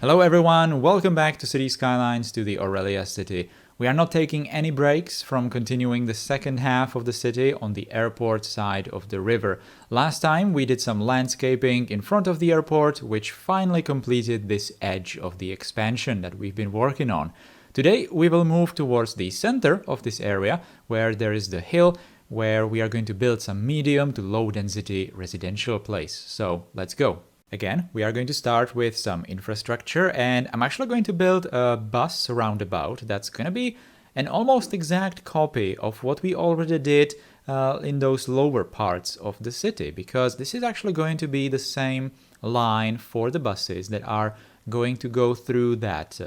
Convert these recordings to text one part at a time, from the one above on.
Hello everyone, welcome back to City Skylines, to the Aurelia city. We are not taking any breaks from continuing the second half of the city on the airport side of the river. Last time we did some landscaping in front of the airport, which finally completed this edge of the expansion that we've been working on. Today we will move towards the center of this area, where there is the hill, where we are going to build some medium to low density residential place. So let's go. Again, we are going to start with some infrastructure, and I'm actually going to build a bus roundabout that's going to be an almost exact copy of what we already did in those lower parts of the city, because this is actually going to be the same line for the buses that are going to go through that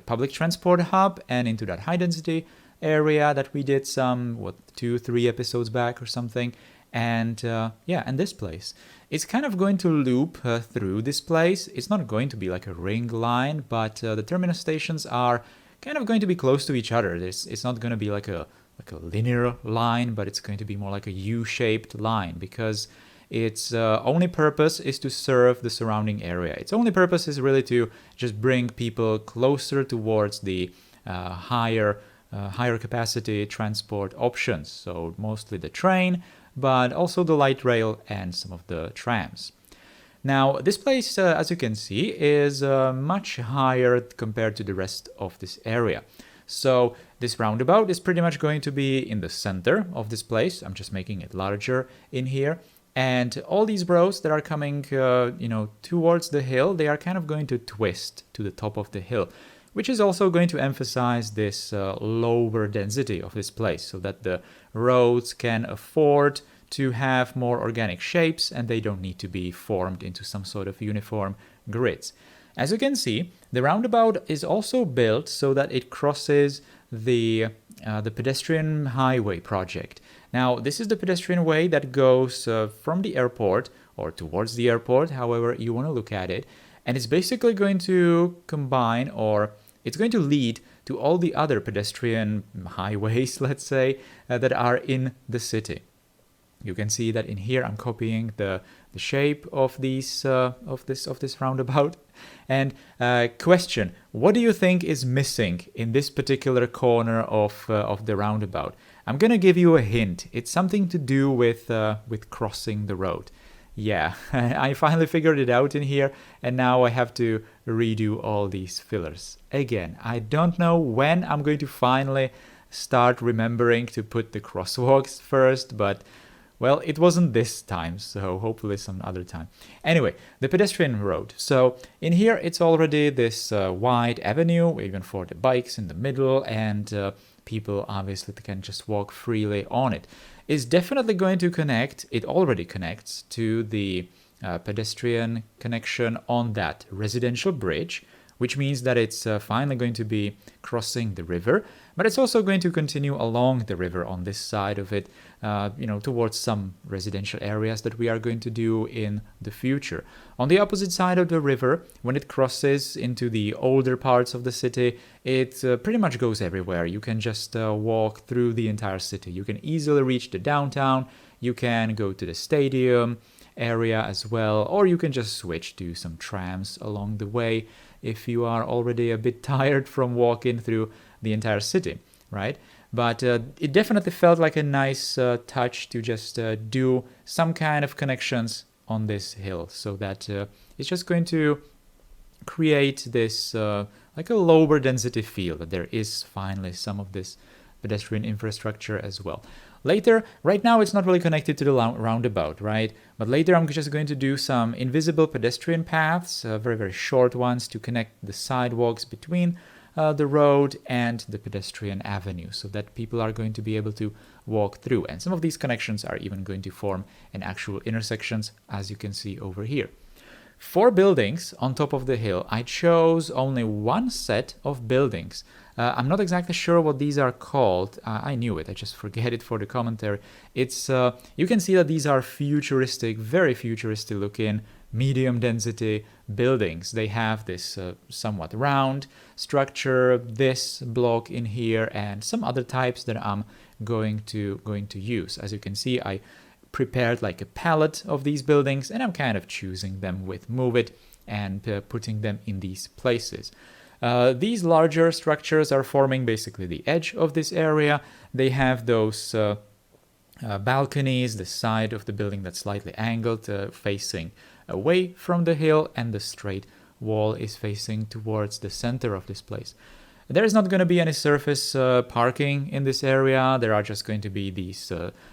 public transport hub and into that high density area that we did some 2-3 episodes back or something. And and this place, it's kind of going to loop through this place. It's not going to be like a ring line, but the terminus stations are kind of going to be close to each other. It's not going to be like a linear line, but it's going to be more like a U-shaped line, because its only purpose is to serve the surrounding area. Its only purpose is really to just bring people closer towards the higher capacity transport options. So mostly the train, but also the light rail and some of the trams. Now, this place, as you can see, is much higher compared to the rest of this area. So this roundabout is pretty much going to be in the center of this place. I'm just making it larger in here. And all these roads that are coming, towards the hill, they are kind of going to twist to the top of the hill, which is also going to emphasize this lower density of this place, so that the roads can afford to have more organic shapes and they don't need to be formed into some sort of uniform grids. As you can see, the roundabout is also built so that it crosses the pedestrian highway project. Now, this is the pedestrian way that goes from the airport or towards the airport, however you want to look at it, and it's basically going to combine, or it's going to lead to all the other pedestrian highways, let's say, that are in the city. You can see that in here I'm copying the shape of these of this roundabout. And question: what do you think is missing in this particular corner of the roundabout? I'm gonna give you a hint. It's something to do with crossing the road. Yeah, I finally figured it out in here, and now I have to redo all these fillers. Again, I don't know when I'm going to finally start remembering to put the crosswalks first, but well, it wasn't this time, so hopefully some other time. Anyway, the pedestrian road. So in here, it's already this wide avenue, even for the bikes in the middle, and people obviously can just walk freely on it. It's definitely going to connect, it already connects to the pedestrian connection on that residential bridge, which means that it's finally going to be crossing the river, but it's also going to continue along the river on this side of it, towards some residential areas that we are going to do in the future. On the opposite side of the river, when it crosses into the older parts of the city, it pretty much goes everywhere. You can just walk through the entire city. You can easily reach the downtown, you can go to the stadium area as well, or you can just switch to some trams along the way if you are already a bit tired from walking through the entire city, right? But it definitely felt like a nice touch to just do some kind of connections on this hill, so that it's just going to create this like a lower density feel, that there is finally some of this pedestrian infrastructure as well. Later, right now it's not really connected to the roundabout, right? But later I'm just going to do some invisible pedestrian paths, very, very short ones, to connect the sidewalks between the road and the pedestrian avenue, so that people are going to be able to walk through. And some of these connections are even going to form an actual intersections, as you can see over here. 4 buildings on top of the hill. I chose only one set of buildings. I'm not exactly sure what these are called. I knew it, I just forget it for the commentary. It's you can see that these are futuristic, very futuristic looking, medium density buildings. They have this somewhat round structure, this block in here, and some other types that I'm going to use. As you can see, I prepared like a palette of these buildings, and I'm kind of choosing them with Move It and putting them in these places. These larger structures are forming basically the edge of this area. They have those balconies, the side of the building that's slightly angled, facing away from the hill, and the straight wall is facing towards the center of this place. There is not going to be any surface parking in this area. There are just going to be these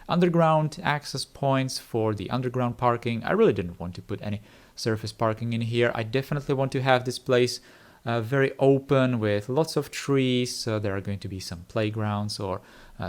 underground access points for the underground parking. I really didn't want to put any surface parking in here. I definitely want to have this place very open with lots of trees. There are going to be some playgrounds or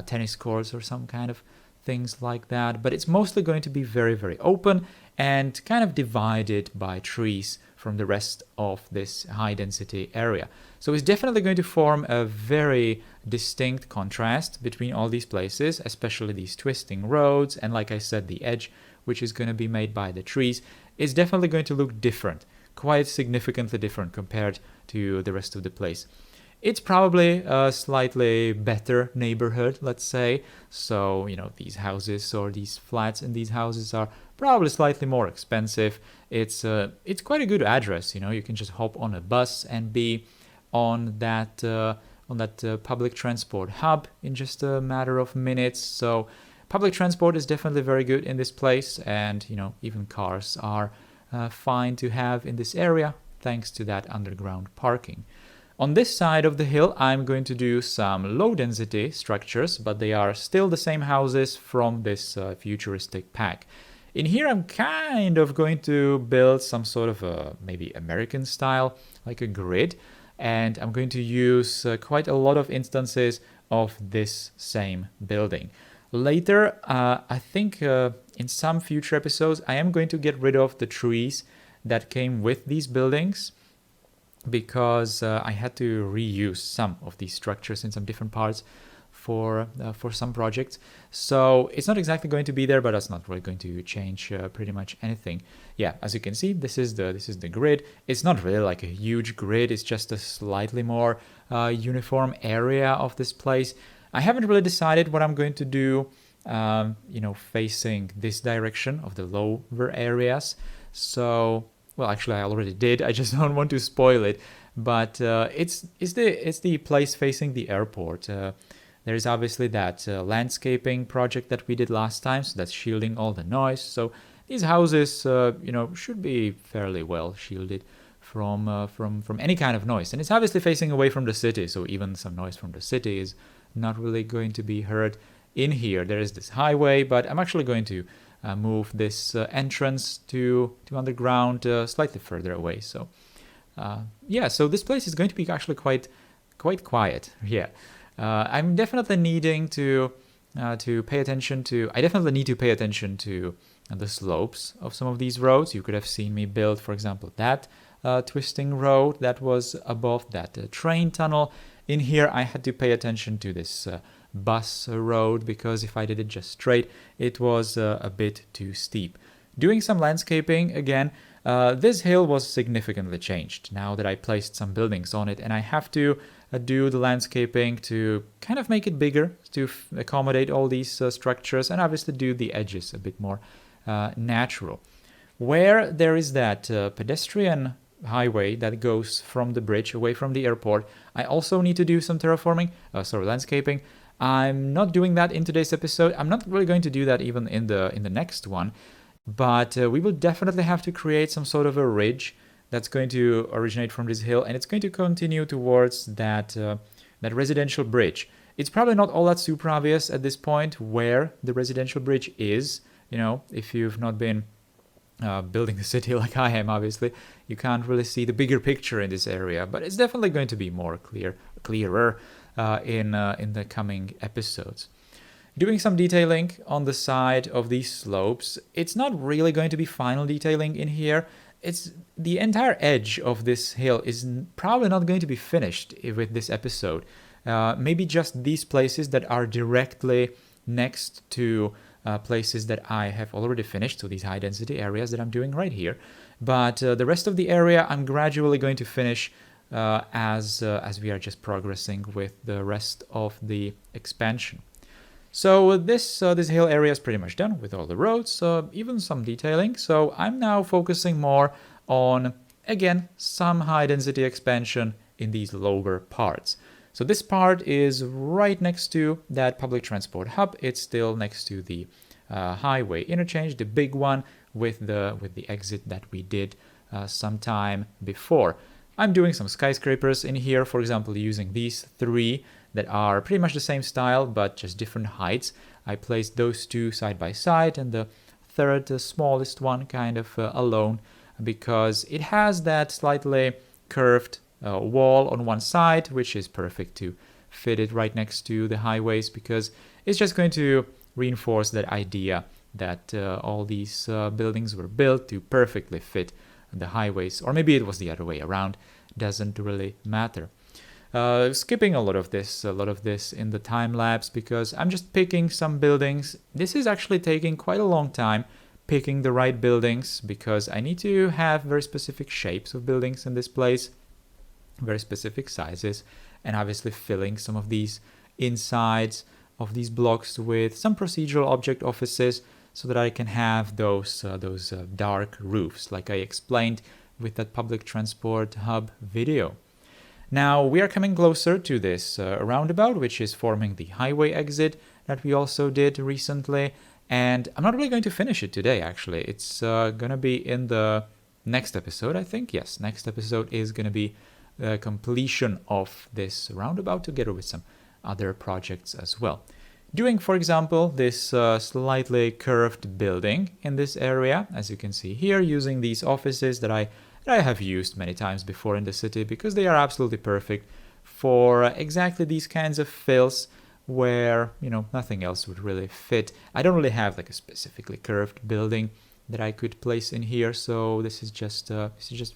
tennis courts or some kind of things like that. But it's mostly going to be very, very open and kind of divided by trees from the rest of this high density area. So it's definitely going to form a very distinct contrast between all these places, especially these twisting roads. And like I said, the edge, which is going to be made by the trees, is definitely going to look different, quite significantly different compared to the rest of the place. It's probably a slightly better neighborhood, let's say. So, these houses or these flats in these houses are probably slightly more expensive. It's quite a good address, you can just hop on a bus and be on that public transport hub in just a matter of minutes. So public transport is definitely very good in this place, and even cars are fine to have in this area thanks to that underground parking. On this side of the hill, I'm going to do some low-density structures, but they are still the same houses from this futuristic pack. In here, I'm kind of going to build some sort of a maybe American style, like a grid, and I'm going to use quite a lot of instances of this same building. Later, I think in some future episodes, I am going to get rid of the trees that came with these buildings, because I had to reuse some of these structures in some different parts for some projects. So it's not exactly going to be there, but that's not really going to change pretty much anything. Yeah, as you can see, this is the grid. It's not really like a huge grid. It's just a slightly more uniform area of this place. I haven't really decided what I'm going to do, facing this direction of the lower areas. So, well, actually, I already did. I just don't want to spoil it. But it's the place facing the airport. There is obviously that landscaping project that we did last time, so that's shielding all the noise. So these houses, should be fairly well shielded from any kind of noise. And it's obviously facing away from the city, so even some noise from the city is not really going to be heard in here. There is this highway, but I'm actually going to move this entrance to underground slightly further away. So so this place is going to be actually quite quiet. Yeah. I'm definitely needing to pay attention to. I definitely need to pay attention to the slopes of some of these roads. You could have seen me build, for example, that twisting road that was above that train tunnel. In here, I had to pay attention to this bus road, because if I did it just straight, it was a bit too steep. Doing some landscaping again. This hill was significantly changed now that I placed some buildings on it, and I have to do the landscaping to kind of make it bigger, to accommodate all these structures, and obviously do the edges a bit more natural. Where there is that pedestrian highway that goes from the bridge away from the airport, I also need to do some landscaping. I'm not doing that in today's episode. I'm not really going to do that even in the next one. But we will definitely have to create some sort of a ridge that's going to originate from this hill, and it's going to continue towards that residential bridge. It's probably not all that super obvious at this point where the residential bridge is. If you've not been building the city like I am, obviously, you can't really see the bigger picture in this area. But it's definitely going to be more clearer in the coming episodes. Doing some detailing on the side of these slopes. It's not really going to be final detailing in here. It's the entire edge of this hill is probably not going to be finished with this episode. Maybe just these places that are directly next to places that I have already finished, so these high density areas that I'm doing right here. But the rest of the area I'm gradually going to finish as we are just progressing with the rest of the expansion. So this hill area is pretty much done with all the roads, even some detailing. So I'm now focusing more on again, some high density expansion in these lower parts. So this part is right next to that public transport hub. It's still next to the highway interchange, the big one with the exit that we did some time before. I'm doing some skyscrapers in here, for example, using these three that are pretty much the same style but just different heights. I placed those two side by side and the third, the smallest one, kind of alone, because it has that slightly curved wall on one side, which is perfect to fit it right next to the highways, because it's just going to reinforce that idea that all these buildings were built to perfectly fit the highways, or maybe it was the other way around, doesn't really matter. Skipping a lot of this in the time lapse because I'm just picking some buildings. This is actually taking quite a long time, picking the right buildings, because I need to have very specific shapes of buildings in this place, very specific sizes, and obviously filling some of these insides of these blocks with some procedural object offices so that I can have those dark roofs like I explained with that public transport hub video. Now we are coming closer to this roundabout, which is forming the highway exit that we also did recently, and I'm not really going to finish it today actually. It's gonna be in the next episode, I think. Yes, next episode is gonna be the completion of this roundabout together with some other projects as well. Doing, for example, this slightly curved building in this area, as you can see here, using these offices that I have used many times before in the city because they are absolutely perfect for exactly these kinds of fills where, you know, nothing else would really fit. I don't really have like a specifically curved building that I could place in here, so this is just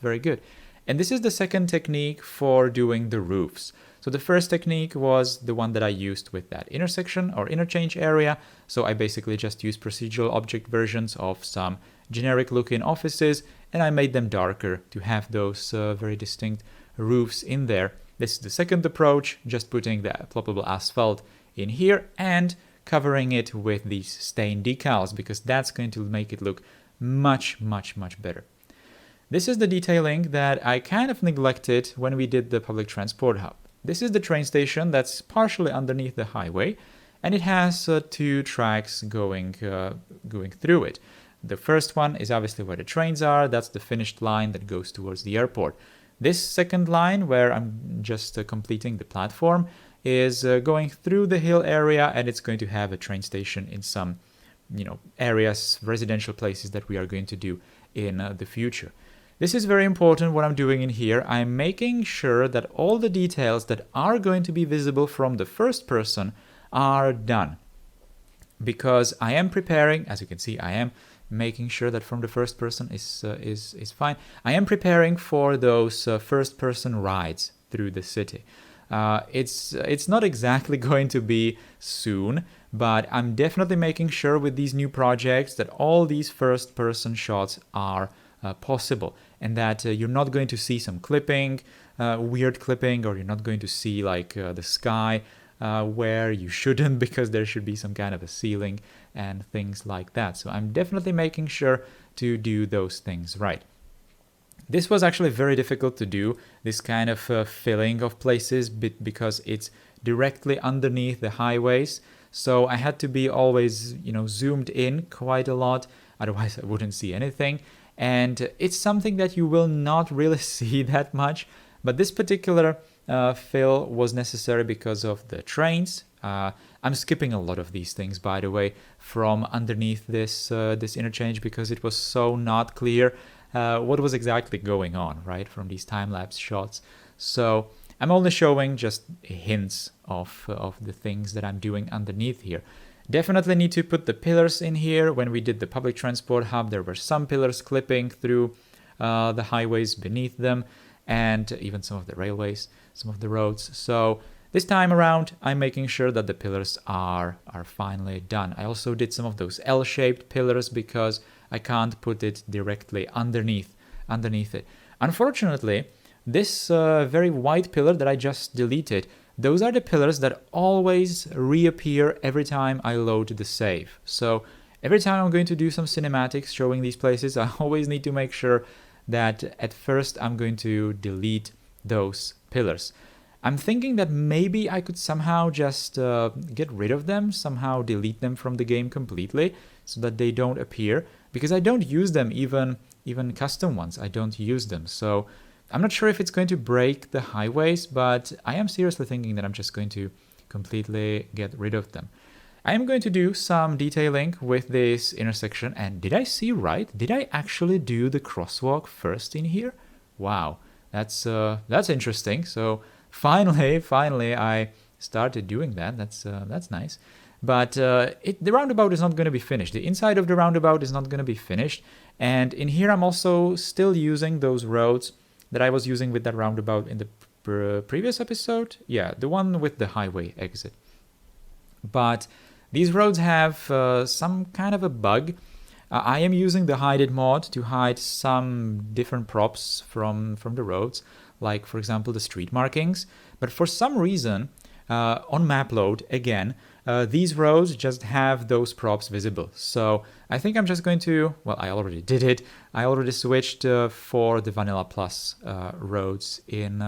very good. And this is the second technique for doing the roofs. So the first technique was the one that I used with that intersection or interchange area. So I basically just used procedural object versions of some generic looking offices and I made them darker to have those very distinct roofs in there. This is the second approach, just putting the ploppable asphalt in here and covering it with these stain decals because that's going to make it look much, much, much better. This is the detailing that I kind of neglected when we did the public transport hub. This is the train station that's partially underneath the highway, and it has two tracks going through it. The first one is obviously where the trains are. That's the finished line that goes towards the airport. This second line, where I'm just completing the platform, is going through the hill area, and it's going to have a train station in some, areas, residential places that we are going to do in the future. This is very important what I'm doing in here. I'm making sure that all the details that are going to be visible from the first person are done. Because I am preparing, as you can see, I am making sure that from the first person is fine. I am preparing for those first person rides through the city. It's not exactly going to be soon, but I'm definitely making sure with these new projects that all these first person shots are possible, and that you're not going to see some clipping, weird clipping, or you're not going to see like the sky where you shouldn't, because there should be some kind of a ceiling and things like that. So I'm definitely making sure to do those things right. This was actually very difficult to do, this kind of filling of places, because it's directly underneath the highways. So I had to be always, zoomed in quite a lot, otherwise I wouldn't see anything. And it's something that you will not really see that much, but this particular fill was necessary because of the trains. I'm skipping a lot of these things, by the way, from underneath this interchange, because it was so not clear what was exactly going on, right, from these time-lapse shots. So I'm only showing just hints of the things that I'm doing underneath here. Definitely need to put the pillars in here. When we did the public transport hub, there were some pillars clipping through the highways beneath them, and even some of the railways, some of the roads. So this time around, I'm making sure that the pillars are finally done. I also did some of those L-shaped pillars because I can't put it directly underneath it. Unfortunately, this very white pillar that I just deleted, those are the pillars that always reappear every time I load the save. So every time I'm going to do some cinematics showing these places, I always need to make sure that at first I'm going to delete those pillars. I'm thinking that maybe I could somehow just get rid of them, somehow delete them from the game completely so that they don't appear, because I don't use them, even custom ones, I don't use them. So I'm not sure if it's going to break the highways, but I am seriously thinking that I'm just going to completely get rid of them. I am going to do some detailing with this intersection, and did I see right? Did I actually do the crosswalk first in here? Wow, that's interesting. So finally I started doing that. That's nice. But the roundabout is not going to be finished. The inside of the roundabout is not going to be finished. And in here I'm also still using those roads that I was using with that roundabout in the previous episode. Yeah, the one with the highway exit. But these roads have some kind of a bug. I am using the hide it mod to hide some different props from the roads, like for example the street markings. But for some reason, on map load again, these roads just have those props visible. So I think I'm just going to, well, I already did it. I already switched for the Vanilla Plus roads in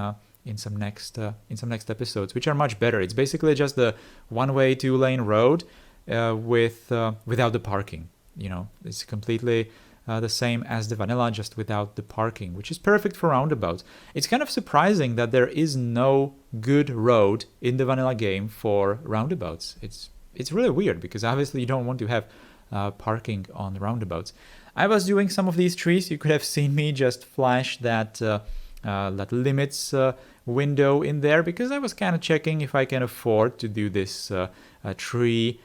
some next episodes, which are much better. It's basically just the one-way, two-lane road without the parking. You know, it's completely the same as the vanilla, just without the parking, which is perfect for roundabouts. It's kind of surprising that there is no good road in the vanilla game for roundabouts. It's really weird, because obviously you don't want to have parking on the roundabouts. I was doing some of these trees. You could have seen me just flash that limits window in there, because I was kind of checking if I can afford to do this tree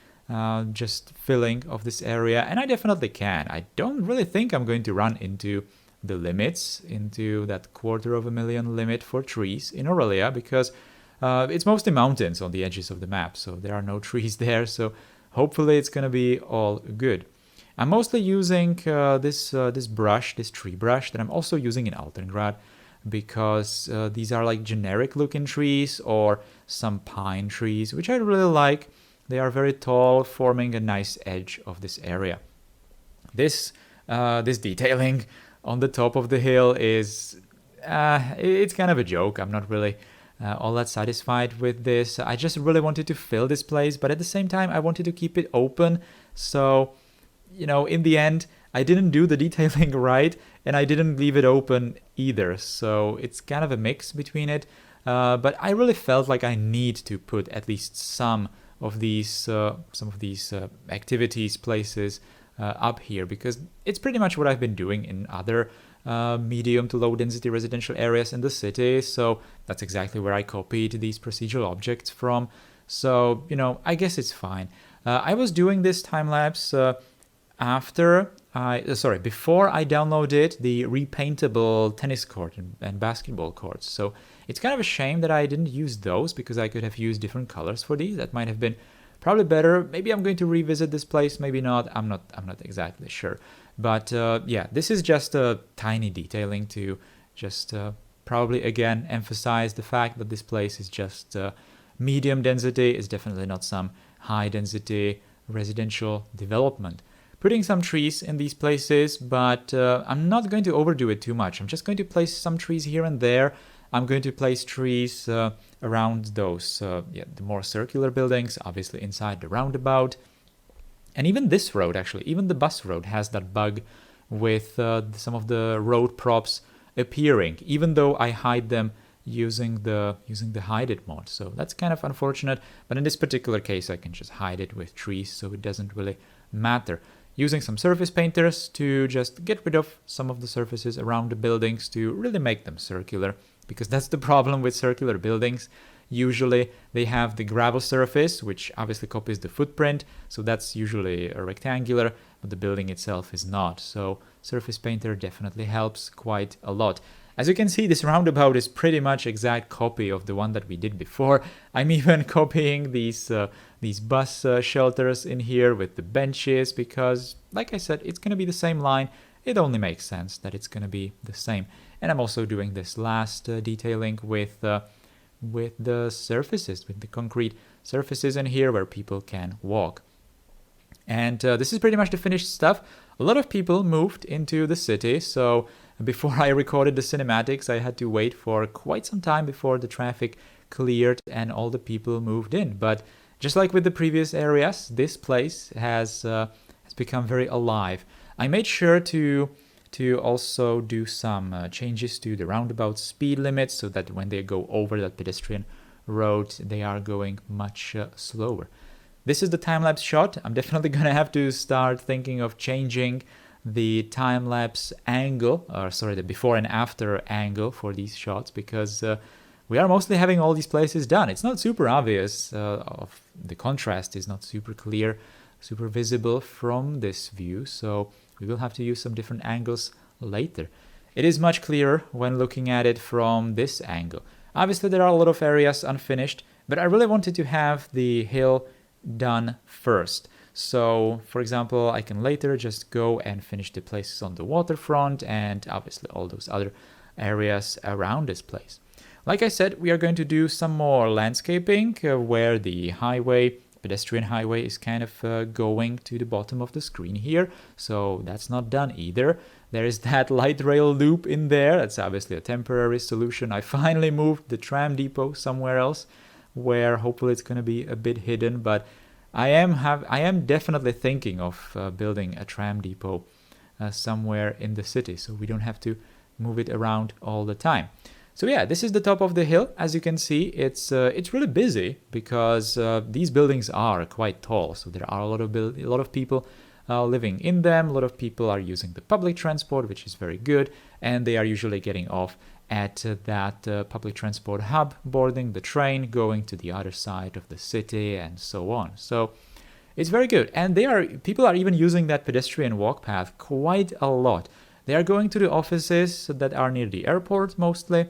just filling of this area, and I definitely can. I don't really think I'm going to run into the limits, into that 250,000 limit for trees in Aurelia, because it's mostly mountains on the edges of the map, so there are no trees there, so hopefully it's going to be all good. I'm mostly using this brush, this tree brush, that I'm also using in Altengrad, because these are like generic looking trees or some pine trees, which I really like. They are very tall, forming a nice edge of this area. This detailing on the top of the hill is it's kind of a joke. I'm not really all that satisfied with this. I just really wanted to fill this place, but at the same time I wanted to keep it open. So, you know, in the end, I didn't do the detailing right, and I didn't leave it open either. So it's kind of a mix between it. But I really felt like I need to put at least some of these activities, places up here, because it's pretty much what I've been doing in other medium to low density residential areas in the city. So that's exactly where I copied these procedural objects from. So, you know, I guess it's fine. I was doing this time lapse before I downloaded the repaintable tennis court and basketball courts. So it's kind of a shame that I didn't use those, because I could have used different colors for these. That might have been probably better. Maybe I'm going to revisit this place, maybe not. I'm not exactly sure. But yeah, this is just a tiny detailing to just probably again emphasize the fact that this place is just medium density. It's definitely not some high density residential development. Putting some trees in these places, but I'm not going to overdo it too much. I'm just going to place some trees here and there. I'm going to place trees around those, the more circular buildings, obviously inside the roundabout. And even this road, actually, even the bus road has that bug with some of the road props appearing, even though I hide them using the hide it mod. So that's kind of unfortunate, but in this particular case I can just hide it with trees, so it doesn't really matter. Using some surface painters to just get rid of some of the surfaces around the buildings to really make them circular, because that's the problem with circular buildings. Usually they have the gravel surface, which obviously copies the footprint, so that's usually a rectangular, but the building itself is not. So surface painter definitely helps quite a lot. As you can see, this roundabout is pretty much exact copy of the one that we did before. I'm even copying these bus shelters in here with the benches, because, like I said, it's going to be the same line. It only makes sense that it's going to be the same. And I'm also doing this last detailing with the surfaces, with the concrete surfaces in here where people can walk. And this is pretty much the finished stuff. A lot of people moved into the city, so before I recorded the cinematics, I had to wait for quite some time before the traffic cleared and all the people moved in. But just like with the previous areas, this place has become very alive. I made sure to also do some changes to the roundabout speed limits so that when they go over that pedestrian road, they are going much slower. This is the time-lapse shot. I'm definitely gonna have to start thinking of changing the time-lapse angle, or sorry, the before and after angle for these shots, because we are mostly having all these places done. It's not super obvious. The contrast is not super clear, super visible from this view, so we will have to use some different angles later. It is much clearer when looking at it from this angle. Obviously, there are a lot of areas unfinished, but I really wanted to have the hill done first. So, for example, I can later just go and finish the places on the waterfront and obviously all those other areas around this place. Like I said, we are going to do some more landscaping where the highway, pedestrian highway, is kind of going to the bottom of the screen here. So that's not done either. There is that light rail loop in there. That's obviously a temporary solution. I finally moved the tram depot somewhere else where hopefully it's going to be a bit hidden, but I am definitely thinking of building a tram depot somewhere in the city, so we don't have to move it around all the time. So yeah, this is the top of the hill. As you can see, it's really busy because these buildings are quite tall, so there are a lot of people living in them. A lot of people are using the public transport, which is very good, and they are usually getting off at that public transport hub, boarding the train, going to the other side of the city, and so on. So it's very good, and people are even using that pedestrian walk path quite a lot. They are going to the offices that are near the airport mostly.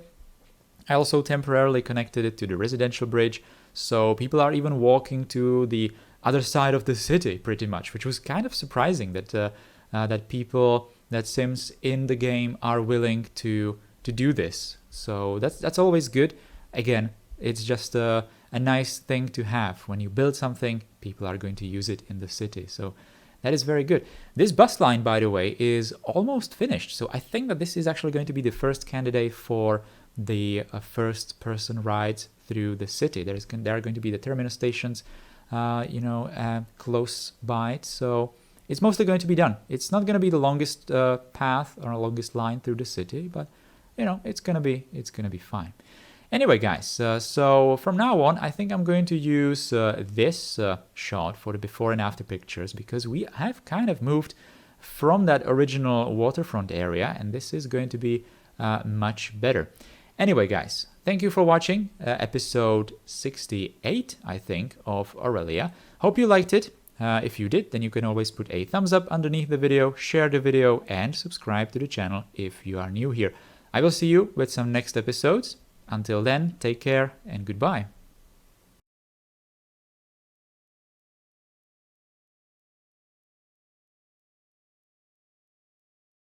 I also temporarily connected it to the residential bridge, so people are even walking to the other side of the city pretty much, which was kind of surprising that people, that Sims in the game are willing to do this. So that's always good. Again, it's just a nice thing to have. When you build something, people are going to use it in the city. So that is very good. This bus line, by the way, is almost finished. So I think that this is actually going to be the first candidate for the first person rides through the city. There are going to be the terminus stations, close by it. So it's mostly going to be done. It's not going to be the longest path or longest line through the city, but it's gonna be fine. Anyway, guys, so from now on, I think I'm going to use this shot for the before and after pictures, because we have kind of moved from that original waterfront area, and this is going to be much better. Anyway, guys, thank you for watching episode 68, I think, of Aurelia. Hope you liked it. If you did, then you can always put a thumbs up underneath the video, share the video, and subscribe to the channel if you are new here. I will see you with some next episodes. Until then, take care and goodbye.